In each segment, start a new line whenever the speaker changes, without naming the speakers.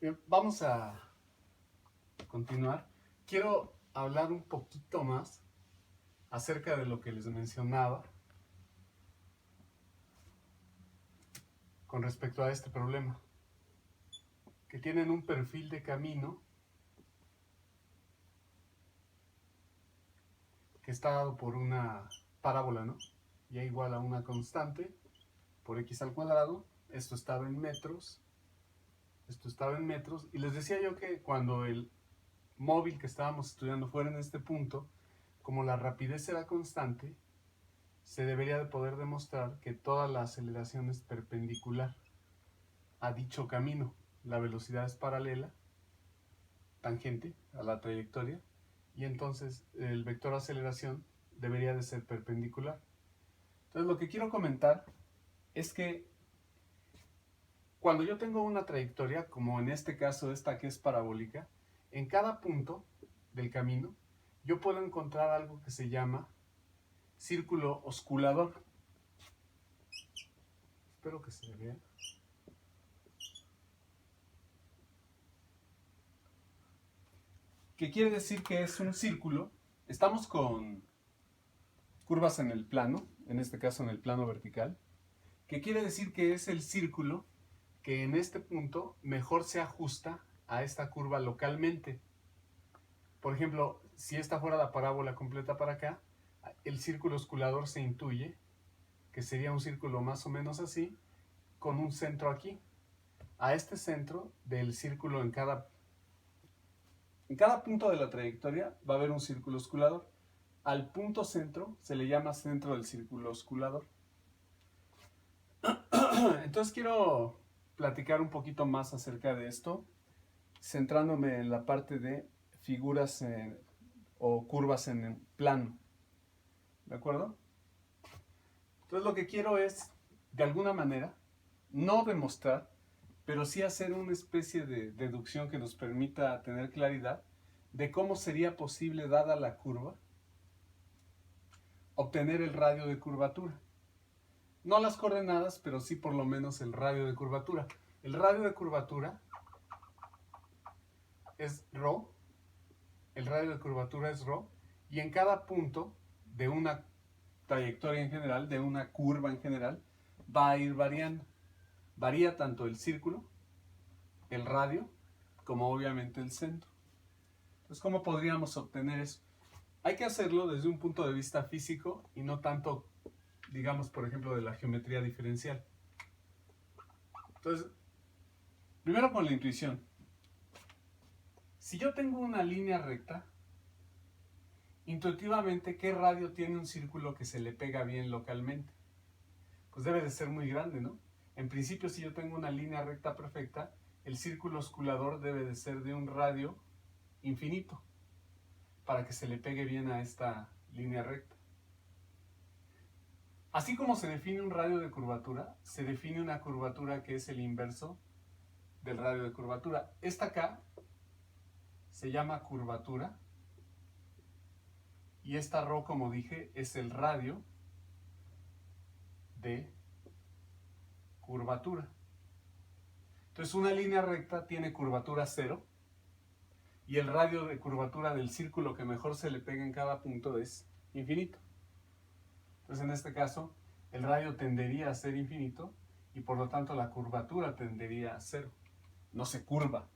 Bien, vamos a continuar. Quiero hablar un poquito más acerca de lo que les mencionaba con respecto a este problema, que tienen un perfil de camino que está dado por una parábola, ¿no? Y igual a una constante por x al cuadrado. Esto estaba en metros, y les decía yo que cuando el móvil que estábamos estudiando fuera en este punto, como la rapidez era constante, se debería de poder demostrar que toda la aceleración es perpendicular a dicho camino. La velocidad es paralela, tangente a la trayectoria, y entonces el vector de aceleración debería de ser perpendicular. Entonces lo que quiero comentar es que cuando yo tengo una trayectoria, como en este caso esta que es parabólica, en cada punto del camino yo puedo encontrar algo que se llama círculo osculador. Espero que se vea. ¿Qué quiere decir que es un círculo? Estamos con curvas en el plano, en este caso en el plano vertical, que quiere decir que es el círculo que en este punto mejor se ajusta a esta curva localmente. Por ejemplo, si esta fuera la parábola completa para acá, el círculo osculador se intuye que sería un círculo más o menos así, con un centro aquí. A este centro del círculo en cada punto de la trayectoria va a haber un círculo osculador. Al punto centro se le llama centro del círculo osculador. Entonces quiero platicar un poquito más acerca de esto, centrándome en la parte de figuras o curvas en el plano. ¿De acuerdo? Entonces lo que quiero es, de alguna manera, no demostrar, pero sí hacer una especie de deducción que nos permita tener claridad de cómo sería posible, dada la curva, obtener el radio de curvatura. No las coordenadas, pero sí por lo menos el radio de curvatura. El radio de curvatura es ρ, el radio de curvatura es ρ, y en cada punto de una trayectoria en general, de una curva en general, va a ir variando. Varía tanto el círculo, el radio, como obviamente el centro. Entonces, ¿cómo podríamos obtener eso? Hay que hacerlo desde un punto de vista físico y no tanto, digamos, por ejemplo, de la geometría diferencial. Entonces, primero con la intuición. Si yo tengo una línea recta, intuitivamente, ¿qué radio tiene un círculo que se le pega bien localmente? Pues debe de ser muy grande, ¿no? En principio, si yo tengo una línea recta perfecta, el círculo osculador debe de ser de un radio infinito para que se le pegue bien a esta línea recta. Así como se define un radio de curvatura, se define una curvatura que es el inverso del radio de curvatura. Esta acá se llama curvatura y esta ρ, como dije, es el radio de curvatura. Entonces una línea recta tiene curvatura 0 y el radio de curvatura del círculo que mejor se le pega en cada punto es infinito. Entonces en este caso el radio tendería a ser infinito y por lo tanto la curvatura tendería a 0. No se curva.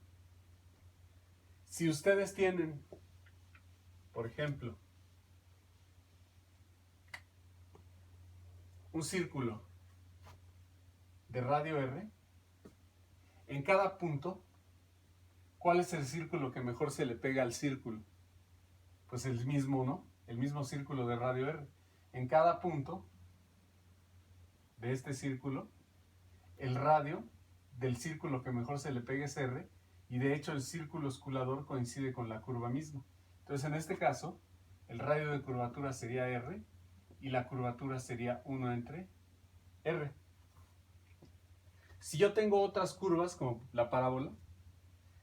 Si ustedes tienen, por ejemplo, un círculo de radio R, en cada punto, ¿cuál es el círculo que mejor se le pega al círculo? Pues el mismo, ¿no? El mismo círculo de radio R. En cada punto de este círculo, el radio del círculo que mejor se le pega es R, y de hecho el círculo osculador coincide con la curva misma. Entonces en este caso, el radio de curvatura sería R y la curvatura sería 1 entre R. Si yo tengo otras curvas, como la parábola,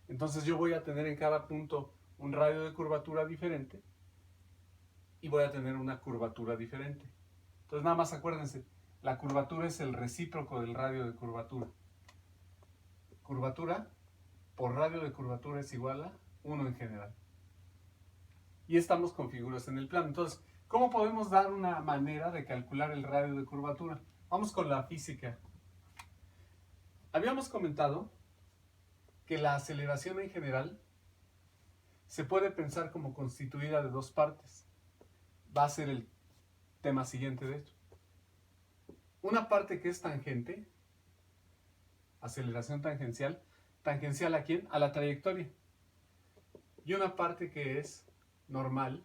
entonces yo voy a tener en cada punto un radio de curvatura diferente y voy a tener una curvatura diferente. Entonces nada más acuérdense, la curvatura es el recíproco del radio de curvatura. Curvatura por radio de curvatura es igual a 1 en general. Y estamos con figuras en el plano. Entonces, ¿cómo podemos dar una manera de calcular el radio de curvatura? Vamos con la física. Habíamos comentado que la aceleración en general se puede pensar como constituida de dos partes. Va a ser el tema siguiente, de hecho. Una parte que es tangente, aceleración tangencial. ¿Tangencial a quién? A la trayectoria. Y una parte que es normal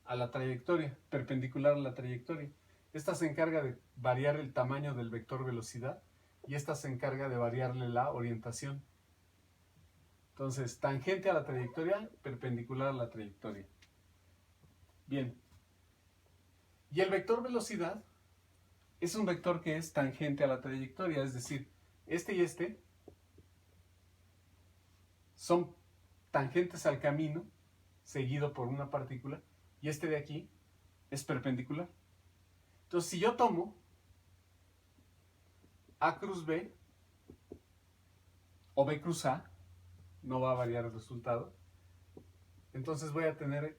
a la trayectoria, perpendicular a la trayectoria. Esta se encarga de variar el tamaño del vector velocidad y esta se encarga de variarle la orientación. Entonces, tangente a la trayectoria, perpendicular a la trayectoria. Bien. Y el vector velocidad es un vector que es tangente a la trayectoria, es decir, este y este son tangentes al camino seguido por una partícula y este de aquí es perpendicular. Entonces, si yo tomo A cruz B o B cruz A, no va a variar el resultado. Entonces voy a tener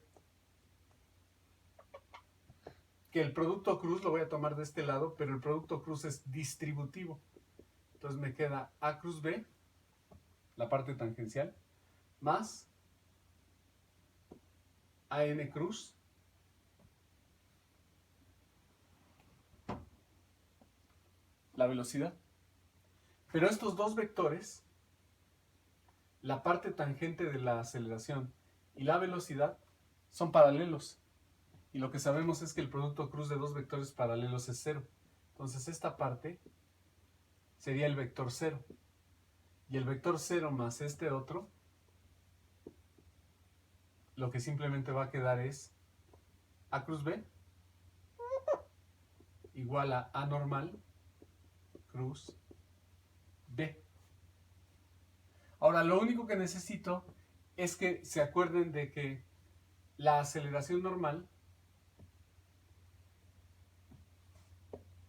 que el producto cruz lo voy a tomar de este lado, pero el producto cruz es distributivo. Entonces me queda A cruz B, la parte tangencial, más AN cruz la velocidad. Pero estos dos vectores, la parte tangente de la aceleración y la velocidad, son paralelos. Y lo que sabemos es que el producto cruz de dos vectores paralelos es 0. Entonces esta parte sería el vector 0. Y el vector 0 más este otro, lo que simplemente va a quedar es A cruz B igual a A normal cruz B. Ahora, lo único que necesito es que se acuerden de que la aceleración normal,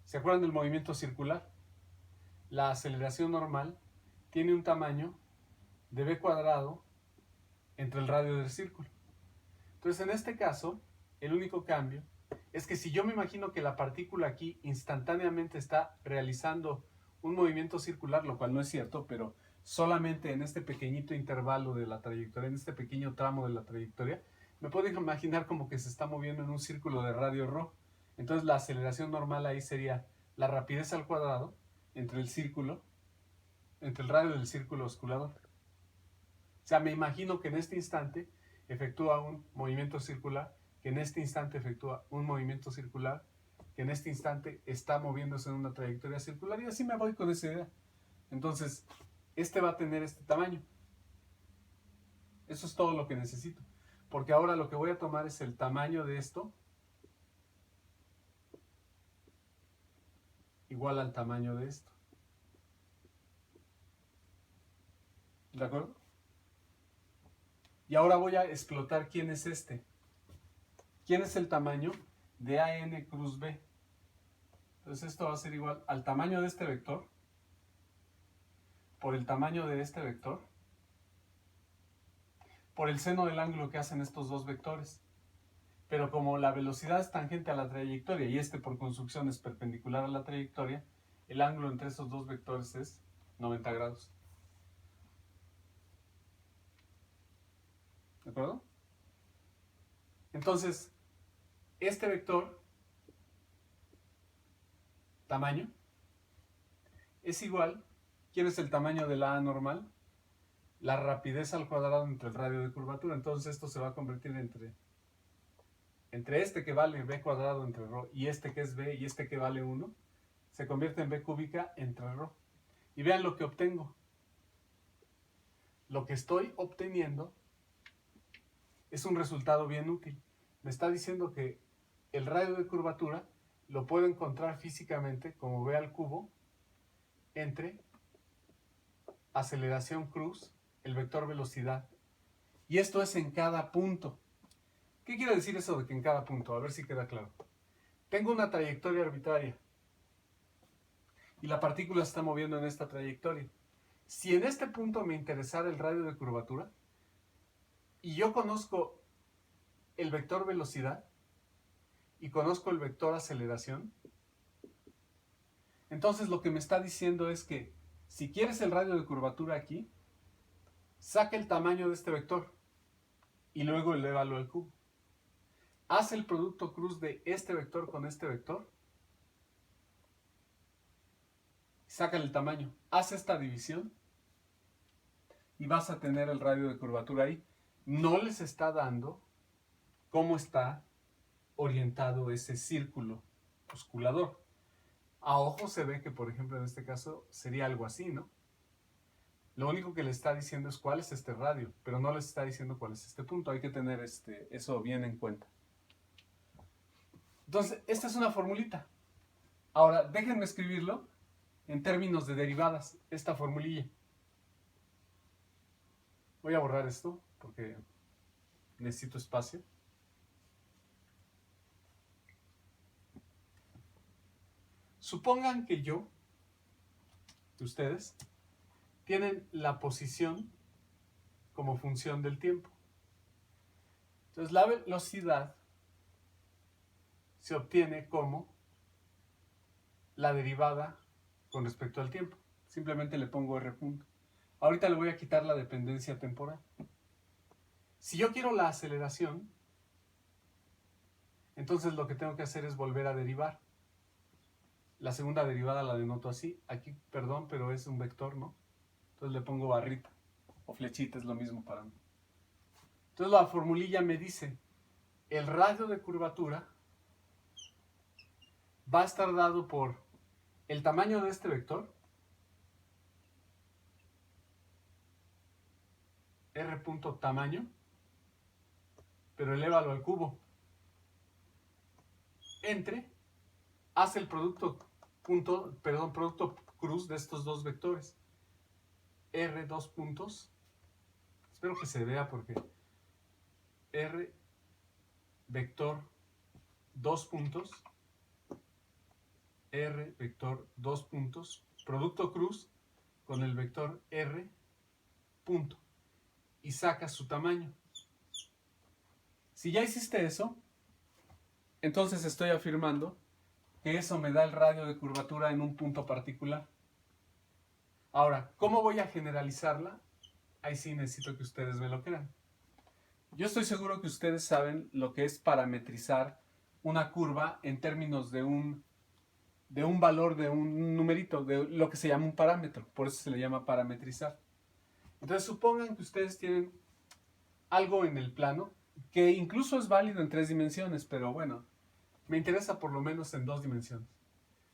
¿se acuerdan del movimiento circular? La aceleración normal tiene un tamaño de b cuadrado entre el radio del círculo. Entonces, en este caso, el único cambio es que si yo me imagino que la partícula aquí instantáneamente está realizando un movimiento circular, lo cual no es cierto, pero solamente en este pequeñito intervalo de la trayectoria, en este pequeño tramo de la trayectoria, me puedo imaginar como que se está moviendo en un círculo de radio ρ. Entonces la aceleración normal ahí sería la rapidez al cuadrado entre el círculo, entre el radio del círculo osculador. O sea, me imagino que en este instante efectúa un movimiento circular, que en este instante efectúa un movimiento circular, que en este instante está moviéndose en una trayectoria circular, y así me voy con esa idea. Entonces, este va a tener este tamaño. Eso es todo lo que necesito. Porque ahora lo que voy a tomar es el tamaño de esto igual al tamaño de esto. ¿De acuerdo? Y ahora voy a explotar quién es este. ¿Quién es el tamaño de AN cruz B? Entonces esto va a ser igual al tamaño de este vector por el tamaño de este vector por el seno del ángulo que hacen estos dos vectores. Pero como la velocidad es tangente a la trayectoria y este por construcción es perpendicular a la trayectoria, el ángulo entre esos dos vectores es 90 grados. ¿De acuerdo? Entonces, este vector, tamaño, es igual, ¿quién es el tamaño de la A normal? La rapidez al cuadrado entre el radio de curvatura. Entonces esto se va a convertir entre este que vale b cuadrado entre ρ y este que es b y este que vale 1, se convierte en b cúbica entre ρ. Y vean lo que obtengo. Lo que estoy obteniendo es un resultado bien útil. Me está diciendo que el radio de curvatura lo puedo encontrar físicamente como b al cubo entre aceleración cruz, el vector velocidad. Y esto es en cada punto. ¿Qué quiere decir eso de que en cada punto? A ver si queda claro. Tengo una trayectoria arbitraria y la partícula se está moviendo en esta trayectoria. Si en este punto me interesara el radio de curvatura y yo conozco el vector velocidad y conozco el vector aceleración, entonces lo que me está diciendo es que si quieres el radio de curvatura aquí, saca el tamaño de este vector y luego elévalo al cubo. Haz el producto cruz de este vector con este vector, saca el tamaño, haz esta división y vas a tener el radio de curvatura ahí. No les está dando cómo está orientado ese círculo osculador. A ojo se ve que, por ejemplo, en este caso sería algo así, ¿no? Lo único que le está diciendo es cuál es este radio, pero no les está diciendo cuál es este punto. Hay que tener eso bien en cuenta. Entonces, esta es una formulita. Ahora, déjenme escribirlo en términos de derivadas, esta formulilla. Voy a borrar esto porque necesito espacio. Supongan que ustedes, tienen la posición como función del tiempo. Entonces la velocidad se obtiene como la derivada con respecto al tiempo. Simplemente le pongo R punto. Ahorita le voy a quitar la dependencia temporal. Si yo quiero la aceleración, entonces lo que tengo que hacer es volver a derivar. La segunda derivada la denoto así. Aquí, perdón, pero es un vector, ¿no? Entonces le pongo barrita o flechita, es lo mismo para mí. Entonces la formulilla me dice, el radio de curvatura va a estar dado por el tamaño de este vector, R punto tamaño, pero elévalo al cubo, entre, hace el producto cruz de estos dos vectores, R dos puntos, espero que se vea porque R vector dos puntos, R vector dos puntos, producto cruz con el vector R punto y saca su tamaño. Si ya hiciste eso, entonces estoy afirmando que eso me da el radio de curvatura en un punto particular. Ahora, ¿cómo voy a generalizarla? Ahí sí necesito que ustedes me lo crean. Yo estoy seguro que ustedes saben lo que es parametrizar una curva en términos de un valor, de un numerito, de lo que se llama un parámetro. Por eso se le llama parametrizar. Entonces supongan que ustedes tienen algo en el plano que incluso es válido en 3 dimensiones, pero bueno, me interesa por lo menos en 2 dimensiones.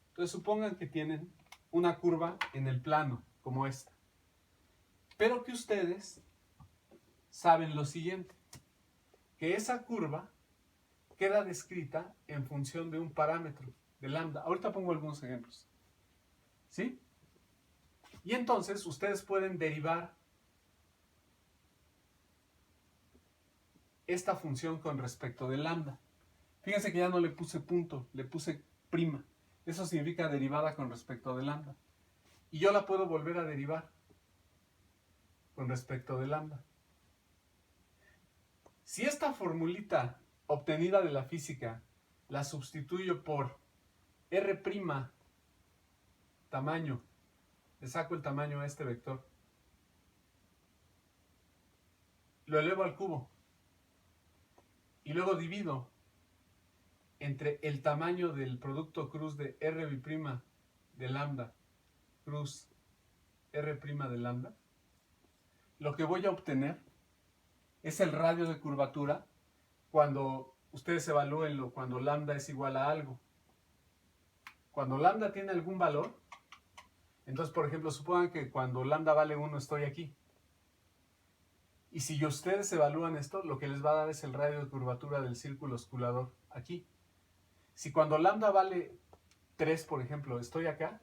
Entonces supongan que tienen una curva en el plano, como esta. Pero que ustedes saben lo siguiente, que esa curva queda descrita en función de un parámetro, de lambda. Ahorita pongo algunos ejemplos. ¿Sí? Y entonces ustedes pueden derivar esta función con respecto de lambda. Fíjense que ya no le puse punto, le puse prima. Eso significa derivada con respecto de lambda. Y yo la puedo volver a derivar con respecto de lambda. Si esta formulita obtenida de la física la sustituyo por R' tamaño, le saco el tamaño a este vector, lo elevo al cubo y luego divido entre el tamaño del producto cruz de R' de lambda cruz R' de lambda, lo que voy a obtener es el radio de curvatura cuando ustedes evalúenlo, cuando lambda es igual a algo. Cuando lambda tiene algún valor, entonces, por ejemplo, supongan que cuando lambda vale 1 estoy aquí. Y si ustedes evalúan esto, lo que les va a dar es el radio de curvatura del círculo osculador aquí. Si cuando lambda vale 3, por ejemplo, estoy acá,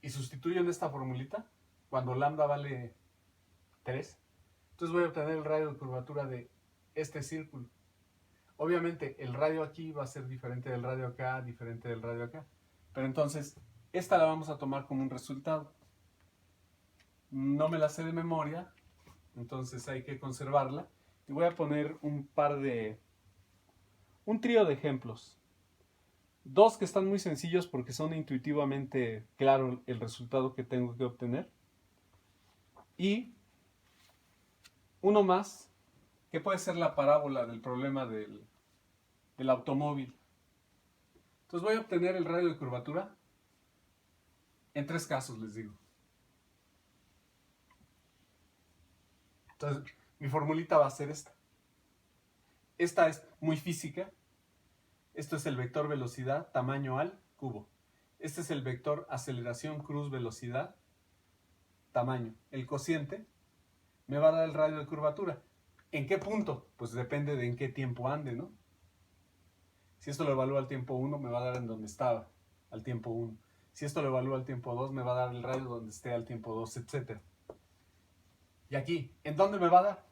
y sustituyo en esta formulita, cuando lambda vale 3, entonces voy a obtener el radio de curvatura de este círculo. Obviamente el radio aquí va a ser diferente del radio acá, diferente del radio acá. Pero entonces, esta la vamos a tomar como un resultado. no me la sé de memoria, entonces hay que conservarla. Y voy a poner un trío de ejemplos. Dos que están muy sencillos porque son intuitivamente claro el resultado que tengo que obtener. Y uno más, que puede ser la parábola del problema del automóvil. Entonces voy a obtener el radio de curvatura en 3 casos, les digo. Entonces, mi formulita va a ser esta. Esta es muy física. Esto es el vector velocidad, tamaño al cubo. Este es el vector aceleración, cruz, velocidad, tamaño. El cociente me va a dar el radio de curvatura. ¿En qué punto? Pues depende de en qué tiempo ande, ¿no? Si esto lo evalúa al tiempo 1, me va a dar en donde estaba, al tiempo 1. Si esto lo evalúa al tiempo 2, me va a dar el radio donde esté al tiempo 2, etc. Y aquí, ¿en dónde me va a dar?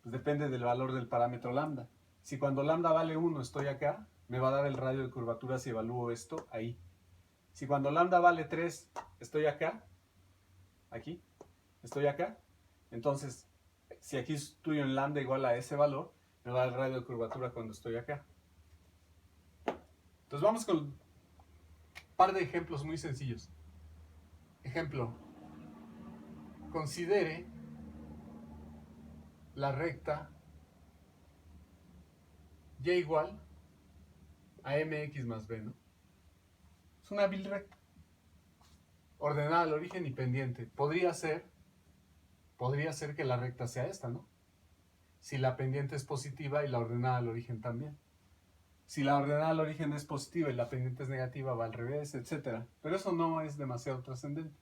Pues depende del valor del parámetro lambda. Si cuando lambda vale 1 estoy acá, me va a dar el radio de curvatura si evalúo esto ahí. Si cuando lambda vale 3 estoy acá, aquí, estoy acá, entonces si aquí estudio en lambda igual a ese valor, me va a dar el radio de curvatura cuando estoy acá. Entonces vamos con un par de ejemplos muy sencillos. Ejemplo, considere la recta y igual a mx más b, ¿no? Es una vil recta, ordenada al origen y pendiente. Podría ser que la recta sea esta, ¿no? Si la pendiente es positiva y la ordenada al origen también. Si la ordenada al origen es positiva y la pendiente es negativa, va al revés, etc. Pero eso no es demasiado trascendente.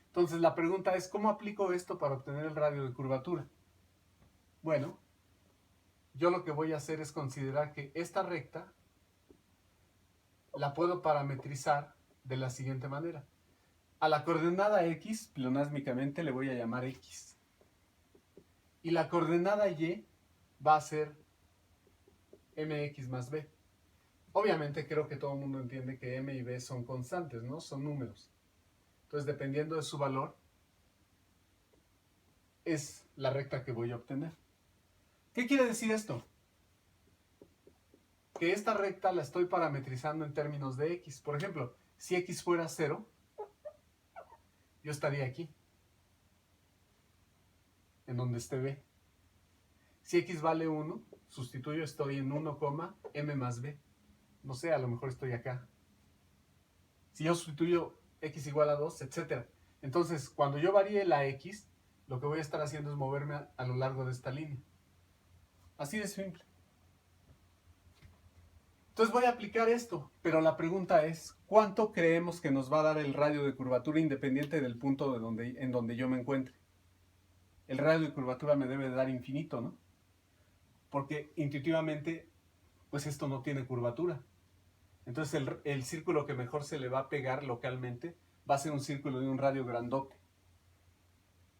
Entonces la pregunta es, ¿cómo aplico esto para obtener el radio de curvatura? Bueno, yo lo que voy a hacer es considerar que esta recta la puedo parametrizar de la siguiente manera. A la coordenada x, pleonásmicamente, le voy a llamar x. Y la coordenada y va a ser mx más b. Obviamente creo que todo el mundo entiende que m y b son constantes, ¿no? Son números. Entonces, dependiendo de su valor, es la recta que voy a obtener. ¿Qué quiere decir esto? Que esta recta la estoy parametrizando en términos de x. Por ejemplo, si x fuera 0, yo estaría aquí, en donde esté b. Si x vale 1, sustituyo, estoy en 1, m más b. No sé, a lo mejor estoy acá. Si yo sustituyo x igual a 2, etc. Entonces, cuando yo varíe la x, lo que voy a estar haciendo es moverme a lo largo de esta línea. Así de simple. Entonces voy a aplicar esto, pero la pregunta es, ¿cuánto creemos que nos va a dar el radio de curvatura independiente del punto en donde yo me encuentre? El radio de curvatura me debe de dar infinito, ¿no? Porque intuitivamente, pues esto no tiene curvatura. Entonces el círculo que mejor se le va a pegar localmente va a ser un círculo de un radio grandote.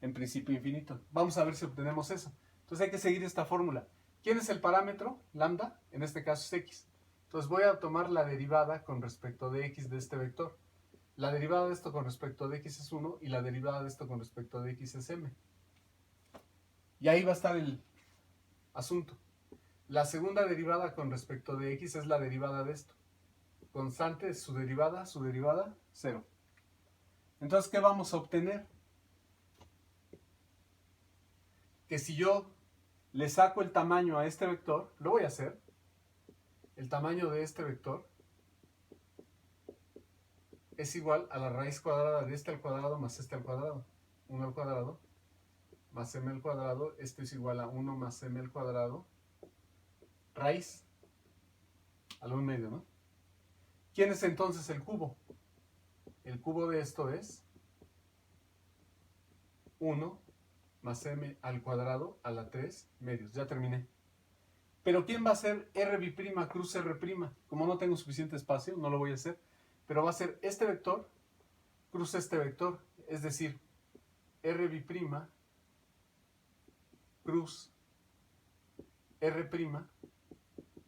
En principio infinito. Vamos a ver si obtenemos eso. Entonces hay que seguir esta fórmula. ¿Quién es el parámetro? Lambda, en este caso es x. Entonces voy a tomar la derivada con respecto de x de este vector. La derivada de esto con respecto de x es 1 y la derivada de esto con respecto de x es m. Y ahí va a estar el asunto. La segunda derivada con respecto de x es la derivada de esto. Constante es su derivada, 0. Entonces, ¿qué vamos a obtener? Que si yo le saco el tamaño a este vector, lo voy a hacer, el tamaño de este vector es igual a la raíz cuadrada de este al cuadrado más este al cuadrado. 1 al cuadrado más m al cuadrado, esto es igual a 1 más m al cuadrado, raíz al 1/2, ¿no? ¿Quién es entonces el cubo? El cubo de esto es 1 más m al cuadrado a la 3 medios. Ya terminé. Pero ¿quién va a ser r' cruz r'? Como no tengo suficiente espacio, no lo voy a hacer. Pero va a ser este vector cruz este vector. Es decir, r' cruz r'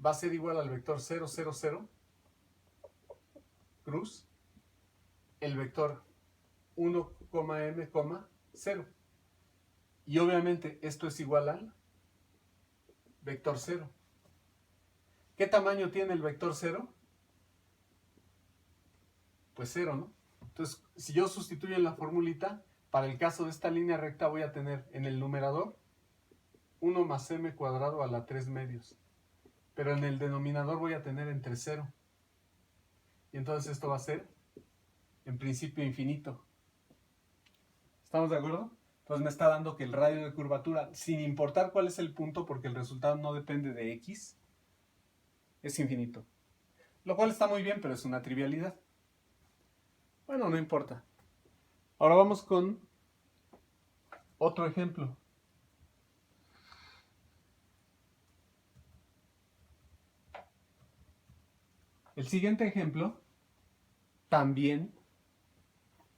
va a ser igual al vector 0, 0, 0 cruz el vector 1, m, 0. Y obviamente esto es igual al vector 0. ¿Qué tamaño tiene el vector 0? Pues 0, ¿no? Entonces, si yo sustituyo en la formulita, para el caso de esta línea recta voy a tener en el numerador 1 más m cuadrado a la 3 medios. Pero en el denominador voy a tener entre 0. Y entonces esto va a ser, en principio, infinito. ¿Estamos de acuerdo? Entonces me está dando que el radio de curvatura, sin importar cuál es el punto, porque el resultado no depende de x, es infinito. Lo cual está muy bien, pero es una trivialidad. Bueno, no importa. Ahora vamos con otro ejemplo. El siguiente ejemplo, también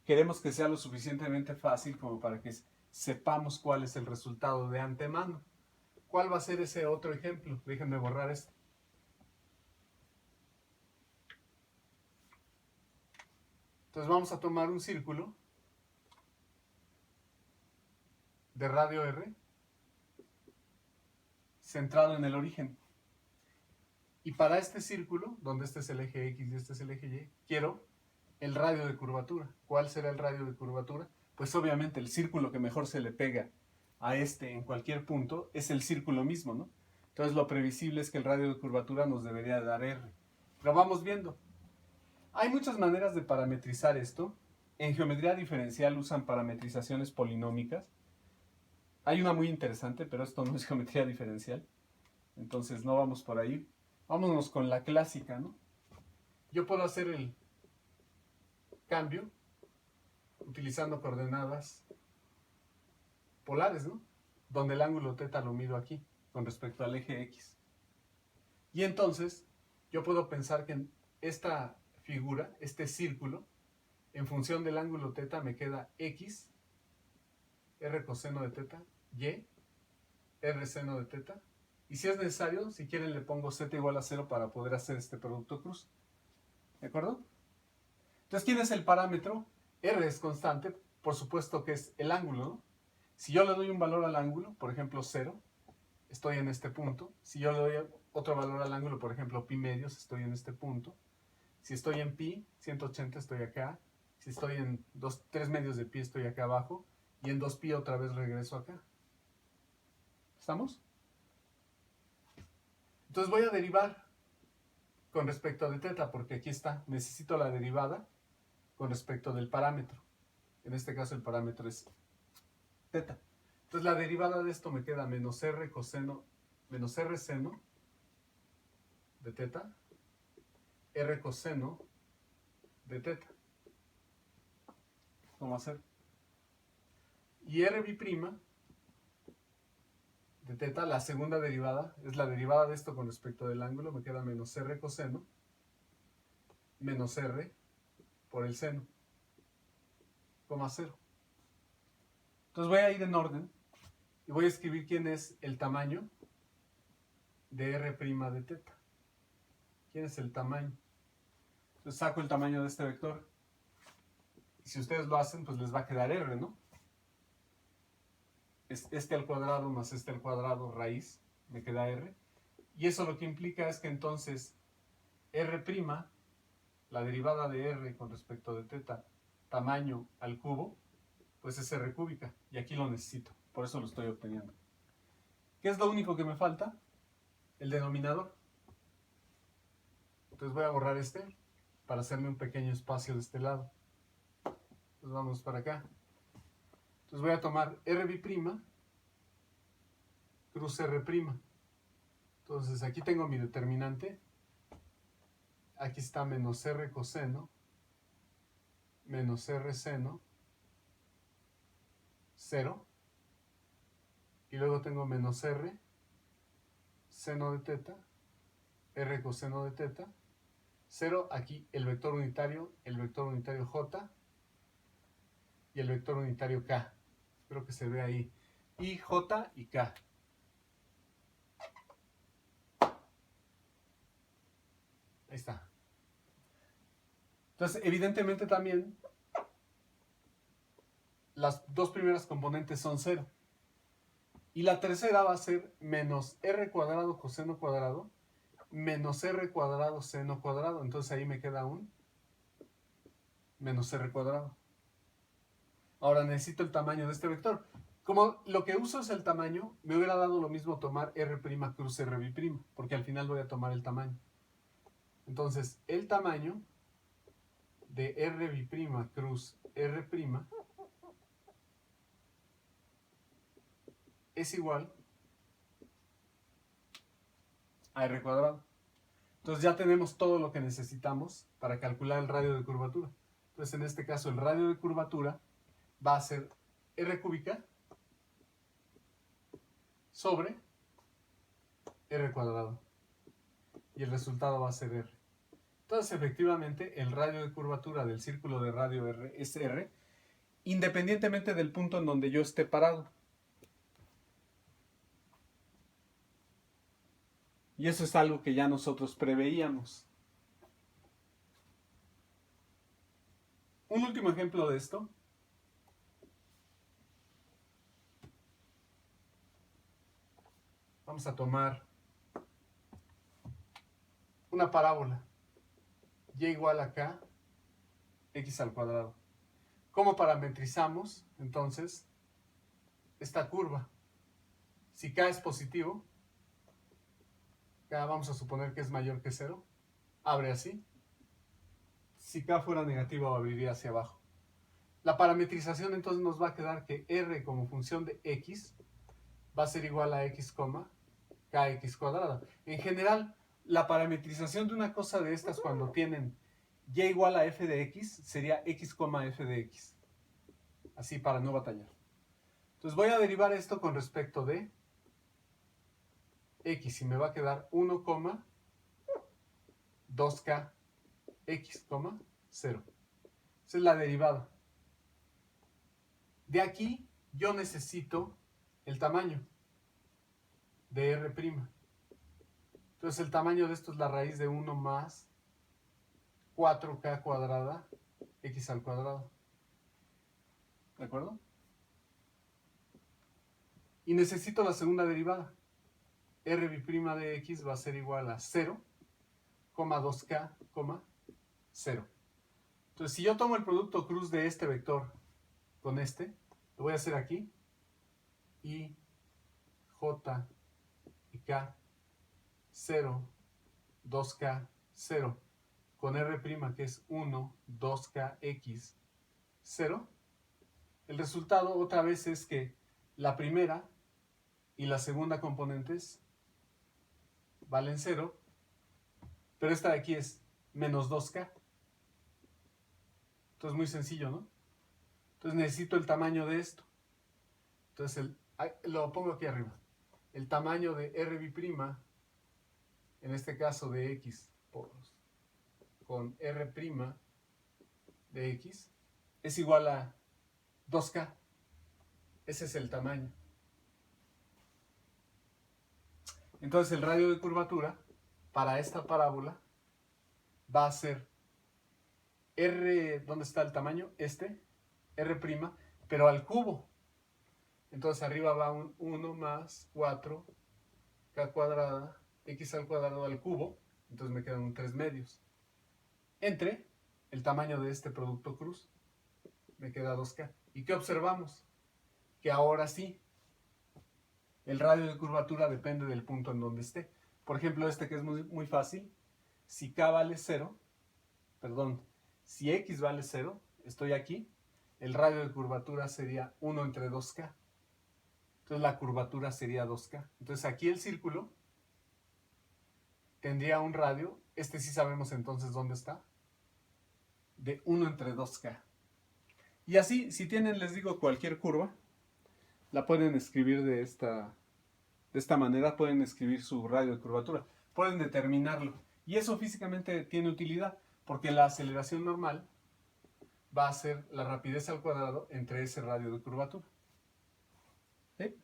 queremos que sea lo suficientemente fácil como para que sepamos cuál es el resultado de antemano. ¿Cuál va a ser ese otro ejemplo? Déjenme borrar este. Entonces vamos a tomar un círculo de radio R centrado en el origen. Y para este círculo, donde este es el eje X y este es el eje Y, quiero el radio de curvatura. ¿Cuál será el radio de curvatura? Pues obviamente el círculo que mejor se le pega a este en cualquier punto es el círculo mismo, ¿no? Entonces lo previsible es que el radio de curvatura nos debería dar R. Pero vamos viendo. Hay muchas maneras de parametrizar esto. En geometría diferencial usan parametrizaciones polinómicas. Hay una muy interesante, pero esto no es geometría diferencial. Entonces no vamos por ahí. Vámonos con la clásica, ¿no? Yo puedo hacer el cambio utilizando coordenadas polares, ¿no? Donde el ángulo θ lo mido aquí, con respecto al eje X. Y entonces, yo puedo pensar que en esta figura, este círculo, en función del ángulo θ me queda X, R coseno de θ, Y, R seno de θ. Y si es necesario, si quieren le pongo z igual a 0 para poder hacer este producto cruz. ¿De acuerdo? Entonces, ¿quién es el parámetro? R es constante, por supuesto que es el ángulo, ¿no? Si yo le doy un valor al ángulo, por ejemplo 0, estoy en este punto. Si yo le doy otro valor al ángulo, por ejemplo pi medios, estoy en este punto. Si estoy en pi, 180, estoy acá. Si estoy en 3 medios de pi, estoy acá abajo. Y en 2 pi otra vez regreso acá. ¿Estamos? Entonces voy a derivar con respecto de θ, porque aquí está, necesito la derivada con respecto del parámetro. En este caso el parámetro es θ. Entonces la derivada de esto me queda menos R coseno, menos R seno de θ, R coseno de θ. ¿Cómo hacer? Y R bi'de θ, la segunda derivada, es la derivada de esto con respecto del ángulo, me queda menos R coseno, menos R por el seno, coma 0. Entonces voy a ir en orden y voy a escribir quién es el tamaño de R' de θ. ¿Quién es el tamaño? Entonces saco el tamaño de este vector. Y si ustedes lo hacen, pues les va a quedar R, ¿no? Es este al cuadrado más este al cuadrado raíz, me queda R. Y eso lo que implica es que entonces R', la derivada de R con respecto de θ, tamaño al cubo, pues es R cúbica. Y aquí lo necesito, por eso lo estoy obteniendo. ¿Qué es lo único que me falta? El denominador. Entonces voy a borrar este para hacerme un pequeño espacio de este lado. Entonces vamos para acá. Entonces voy a tomar R bi'prima cruz R'. Entonces aquí tengo mi determinante. Aquí está menos R coseno menos R seno 0. Y luego tengo menos R seno de θ, R coseno de θ, 0. Aquí el vector unitario J y el vector unitario K. Espero que se vea ahí. Y J y K. Ahí está. Entonces, evidentemente también las dos primeras componentes son 0. Y la tercera va a ser menos r cuadrado coseno cuadrado menos r cuadrado seno cuadrado. Entonces ahí me queda un menos r cuadrado. Ahora necesito el tamaño de este vector. Como lo que uso es el tamaño, me hubiera dado lo mismo tomar r' cruz r'b', porque al final voy a tomar el tamaño. Entonces, el tamaño de r'b' cruz r' es igual a r cuadrado. Entonces ya tenemos todo lo que necesitamos para calcular el radio de curvatura. Entonces en este caso el radio de curvatura va a ser r cúbica sobre r cuadrado. Y el resultado va a ser r. Entonces efectivamente el radio de curvatura del círculo de radio r es r, independientemente del punto en donde yo esté parado. Y eso es algo que ya nosotros preveíamos. Un último ejemplo de esto. Vamos a tomar una parábola. Y igual a k, x al cuadrado. ¿Cómo parametrizamos entonces esta curva? Si k es positivo, k vamos a suponer que es mayor que 0, abre así. Si k fuera negativo, abriría hacia abajo. La parametrización entonces nos va a quedar que r como función de x va a ser igual a x, kx cuadrada. En general, la parametrización de una cosa de estas cuando tienen y igual a f de x sería x, f de x. Así para no batallar. Entonces voy a derivar esto con respecto de x y me va a quedar 1, 2k x, 0. Esa es la derivada. De aquí yo necesito el tamaño de r'. Entonces el tamaño de esto es la raíz de 1 más 4k cuadrada x al cuadrado. ¿De acuerdo? Y necesito la segunda derivada. r' de x va a ser igual a 0, 2k, 0. Entonces, si yo tomo el producto cruz de este vector con este, lo voy a hacer aquí. Y, j y k, 0, 2k, 0. Con r' que es 1, 2k, x, 0. El resultado otra vez es que la primera y la segunda componentes valen 0, pero esta de aquí es menos 2k. Entonces muy sencillo, ¿no? Entonces necesito el tamaño de esto. Entonces lo pongo aquí arriba. El tamaño de r'b', en este caso de x con r' de x, es igual a 2k. Ese es el tamaño. Entonces el radio de curvatura para esta parábola va a ser r, ¿dónde está el tamaño? r', pero al cubo. Entonces arriba va un 1 más 4k cuadrada, x al cuadrado al cubo. Entonces me quedan un 3 medios. Entre el tamaño de este producto cruz, me queda 2k. ¿Y qué observamos? Que ahora sí, el radio de curvatura depende del punto en donde esté. Por ejemplo, este que es muy fácil. Si k vale 0, si x vale 0, estoy aquí, el radio de curvatura sería 1 entre 2k. Entonces la curvatura sería 2k. Entonces aquí el círculo tendría un radio, este sí sabemos entonces dónde está, de 1 entre 2k. Y así, si tienen, les digo, cualquier curva, la pueden escribir de esta manera, pueden escribir su radio de curvatura, pueden determinarlo. Y eso físicamente tiene utilidad, porque la aceleración normal va a ser la rapidez al cuadrado entre ese radio de curvatura. ¿Sí?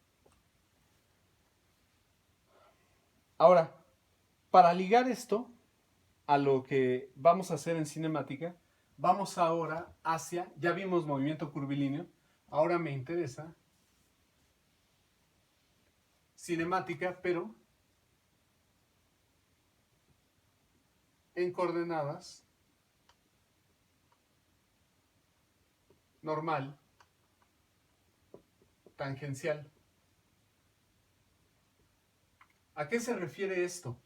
Ahora, para ligar esto a lo que vamos a hacer en cinemática, vamos ahora hacia, ya vimos movimiento curvilíneo, ahora me interesa cinemática, pero en coordenadas normal, tangencial. ¿A qué se refiere esto?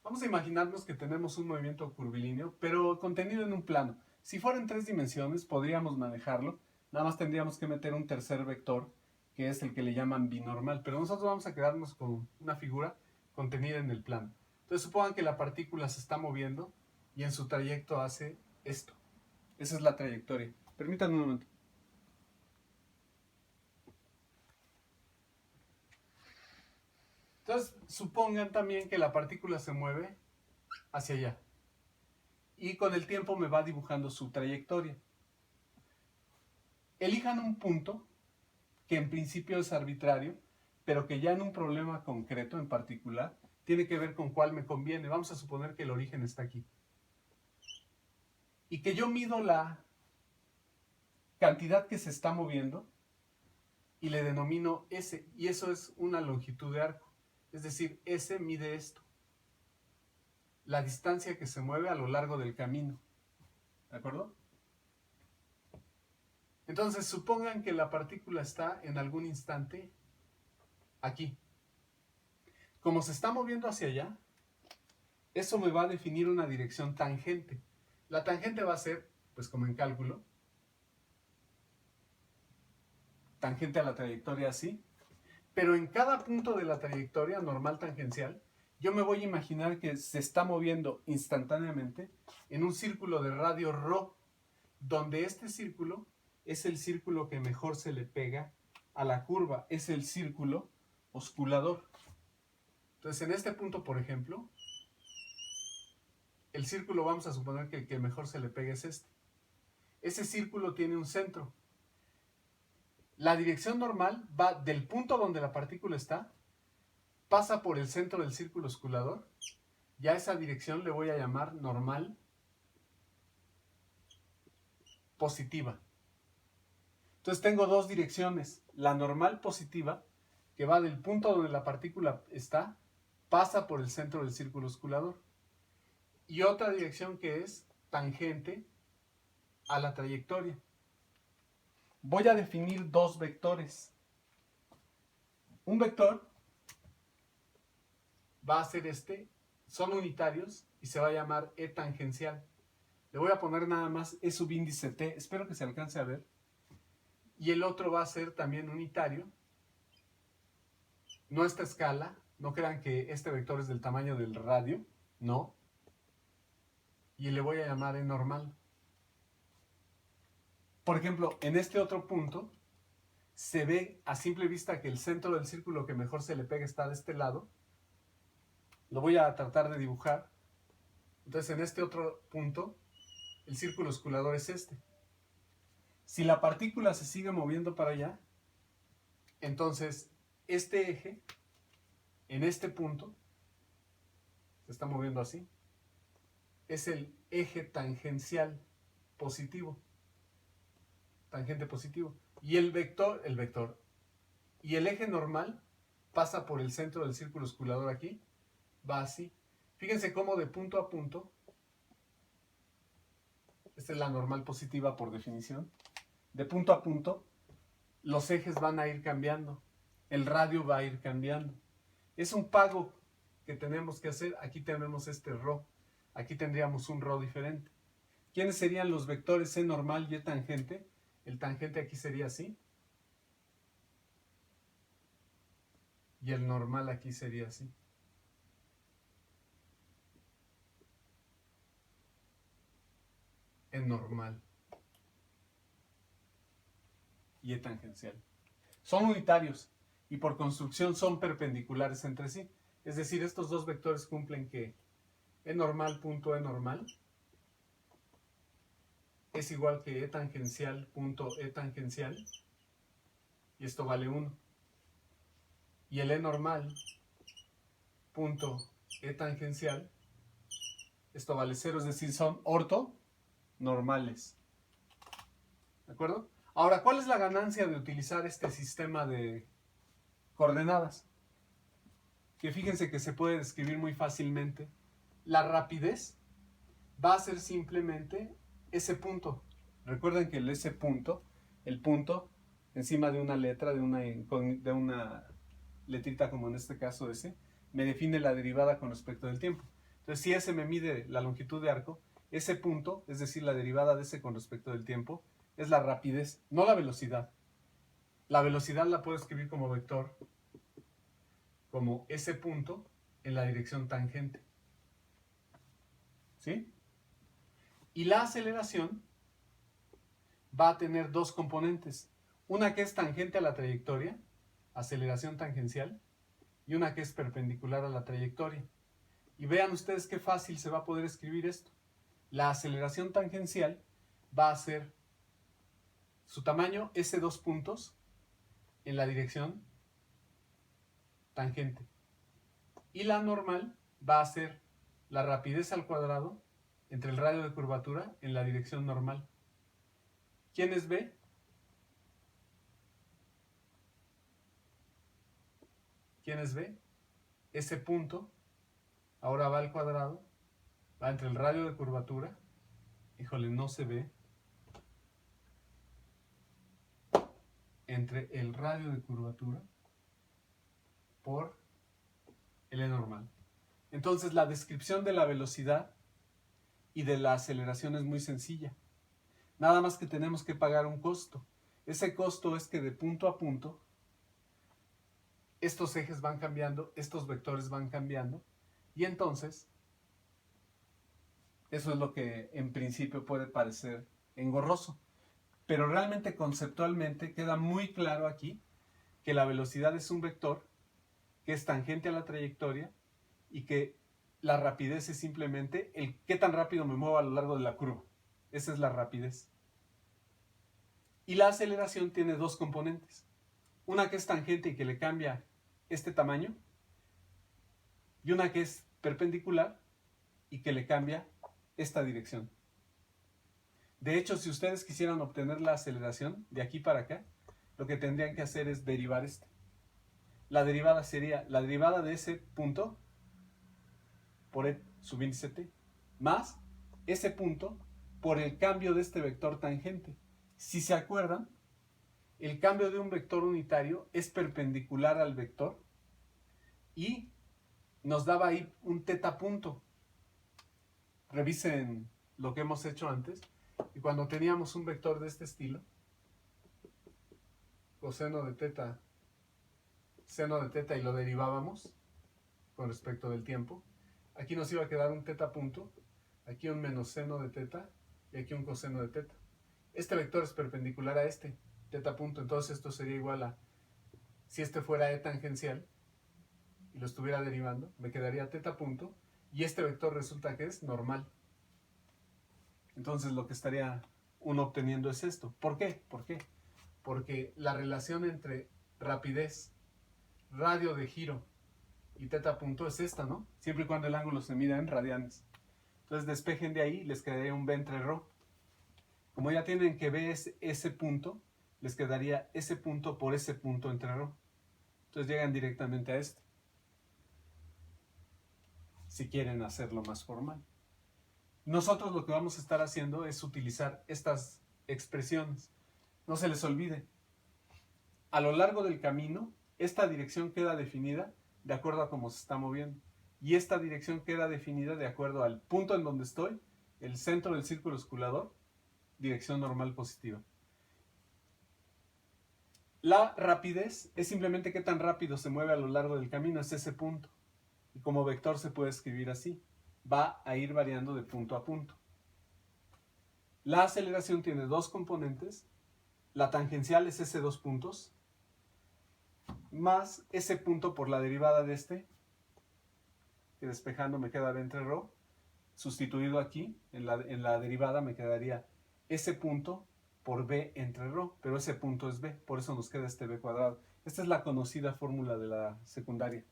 Vamos a imaginarnos que tenemos un movimiento curvilíneo, pero contenido en un plano. Si fuera en 3 dimensiones, podríamos manejarlo. Nada más tendríamos que meter un tercer vector, que es el que le llaman binormal. Pero nosotros vamos a quedarnos con una figura contenida en el plano. Entonces supongan que la partícula se está moviendo y en su trayecto hace esto. Esa es la trayectoria. Permítanme un momento. Entonces, supongan también que la partícula se mueve hacia allá. Y con el tiempo me va dibujando su trayectoria. Elijan un punto que en principio es arbitrario, pero que ya en un problema concreto en particular tiene que ver con cuál me conviene. Vamos a suponer que el origen está aquí. Y que yo mido la cantidad que se está moviendo y le denomino S. Y eso es una longitud de arco. Es decir, S mide esto. La distancia que se mueve a lo largo del camino. ¿De acuerdo? Entonces, supongan que la partícula está en algún instante aquí. Como se está moviendo hacia allá, eso me va a definir una dirección tangente. La tangente va a ser, pues como en cálculo, tangente a la trayectoria así. Pero en cada punto de la trayectoria normal tangencial, yo me voy a imaginar que se está moviendo instantáneamente en un círculo de radio ρ, donde este círculo es el círculo que mejor se le pega a la curva, es el círculo osculador. Entonces, en este punto, por ejemplo, el círculo vamos a suponer que el que mejor se le pega es este. Ese círculo tiene un centro. La dirección normal va del punto donde la partícula está, pasa por el centro del círculo osculador, y a esa dirección le voy a llamar normal positiva. Entonces tengo dos direcciones, la normal positiva, que va del punto donde la partícula está, pasa por el centro del círculo osculador, y otra dirección que es tangente a la trayectoria. Voy a definir dos vectores. Un vector va a ser este, son unitarios y se va a llamar E tangencial. Le voy a poner nada más E subíndice T, espero que se alcance a ver. Y el otro va a ser también unitario. No esta escala, no crean que este vector es del tamaño del radio, no. Y le voy a llamar E normal. Por ejemplo, en este otro punto, se ve a simple vista que el centro del círculo que mejor se le pega está de este lado. Lo voy a tratar de dibujar. Entonces, en este otro punto, el círculo osculador es este. Si la partícula se sigue moviendo para allá, entonces este eje, en este punto, se está moviendo así, es el eje tangencial positivo. Tangente positivo. Y el vector, y el eje normal pasa por el centro del círculo osculador aquí, va así. Fíjense cómo de punto a punto, esta es la normal positiva por definición, de punto a punto, los ejes van a ir cambiando, el radio va a ir cambiando. Es un pago que tenemos que hacer. Aquí tenemos este ρ, aquí tendríamos un ρ diferente. ¿Quiénes serían los vectores C normal y E tangente? El tangente aquí sería así. Y el normal aquí sería así. En normal. Y E tangencial. Son unitarios y por construcción son perpendiculares entre sí. Es decir, estos dos vectores cumplen que E normal punto E normal es igual que E tangencial punto E tangencial, y esto vale 1. Y el E normal punto E tangencial, esto vale 0, es decir, son ortonormales. ¿De acuerdo? Ahora, ¿cuál es la ganancia de utilizar este sistema de coordenadas, que fíjense que se puede describir muy fácilmente. La rapidez va a ser simplemente ese punto. Recuerden que ese punto, el punto encima de una letra, de una letrita como en este caso ese, me define la derivada con respecto del tiempo. Entonces, si ese me mide la longitud de arco, ese punto, es decir, la derivada de ese con respecto del tiempo, es la rapidez, no la velocidad. La velocidad la puedo escribir como vector, como ese punto en la dirección tangente. ¿Sí? Y la aceleración va a tener dos componentes. Una que es tangente a la trayectoria, aceleración tangencial, y una que es perpendicular a la trayectoria. Y vean ustedes qué fácil se va a poder escribir esto. La aceleración tangencial va a ser su tamaño, ese dos puntos, en la dirección tangente. Y la normal va a ser la rapidez al cuadrado entre el radio de curvatura en la dirección normal. ¿Quién es B? ¿Quién es B? Ese punto ahora va al cuadrado, va entre el radio de curvatura, híjole, no se ve, entre el radio de curvatura por L normal. Entonces la descripción de la velocidad y de la aceleración es muy sencilla. Nada más que tenemos que pagar un costo. Ese costo es que de punto a punto estos ejes van cambiando, estos vectores van cambiando, y entonces eso es lo que en principio puede parecer engorroso. Pero realmente conceptualmente queda muy claro aquí que la velocidad es un vector que es tangente a la trayectoria y que la rapidez es simplemente el qué tan rápido me muevo a lo largo de la curva. Esa es la rapidez. Y la aceleración tiene dos componentes. Una que es tangente y que le cambia este tamaño, y una que es perpendicular y que le cambia esta dirección. De hecho, si ustedes quisieran obtener la aceleración de aquí para acá, lo que tendrían que hacer es derivar este. La derivada sería la derivada de ese punto por el subíndice t, más ese punto por el cambio de este vector tangente. Si se acuerdan, el cambio de un vector unitario es perpendicular al vector y nos daba ahí un teta punto. Revisen lo que hemos hecho antes. Y cuando teníamos un vector de este estilo, coseno de teta, seno de teta, y lo derivábamos con respecto del tiempo, aquí nos iba a quedar un teta punto, aquí un menos seno de teta y aquí un coseno de teta. Este vector es perpendicular a este, teta punto, entonces esto sería igual a, si este fuera E tangencial y lo estuviera derivando, me quedaría teta punto, y este vector resulta que es normal. Entonces lo que estaría uno obteniendo es esto. ¿Por qué? ¿Por qué? Porque la relación entre rapidez, radio de giro y teta punto es esta, ¿no? Siempre y cuando el ángulo se mida en radianes. Entonces despejen de ahí, les quedaría un B entre ρ. Como ya tienen que B es ese punto, les quedaría ese punto por ese punto entre ρ. Entonces llegan directamente a este, si quieren hacerlo más formal. Nosotros lo que vamos a estar haciendo es utilizar estas expresiones. No se les olvide, a lo largo del camino, esta dirección queda definida de acuerdo a cómo se está moviendo. Y esta dirección queda definida de acuerdo al punto en donde estoy, el centro del círculo osculador, dirección normal positiva. La rapidez es simplemente qué tan rápido se mueve a lo largo del camino, es ese punto. Y como vector se puede escribir así. Va a ir variando de punto a punto. La aceleración tiene dos componentes. La tangencial es ese dos puntos, más ese punto por la derivada de este, que despejando me queda B entre ρ, sustituido aquí, en la derivada me quedaría ese punto por B entre ρ, pero ese punto es B, por eso nos queda este B cuadrado. Esta es la conocida fórmula de la secundaria.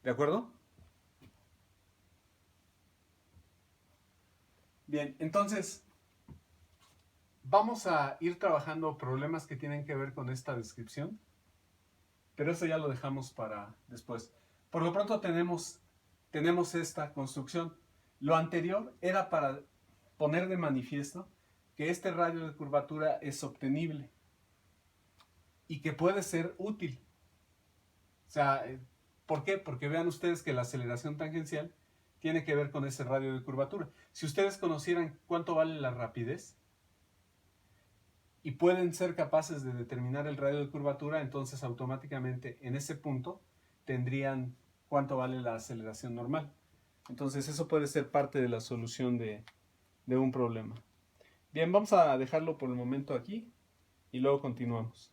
¿De acuerdo? Bien, entonces vamos a ir trabajando problemas que tienen que ver con esta descripción, Pero eso ya lo dejamos para después. Por lo pronto tenemos esta construcción. Lo anterior era para poner de manifiesto que este radio de curvatura es obtenible y que puede ser útil. O sea, ¿por qué? Porque vean ustedes que la aceleración tangencial tiene que ver con ese radio de curvatura. Si ustedes conocieran cuánto vale la rapidez y pueden ser capaces de determinar el radio de curvatura, entonces automáticamente en ese punto tendrían cuánto vale la aceleración normal. Entonces eso puede ser parte de la solución de un problema. Bien, vamos a dejarlo por el momento aquí y luego continuamos.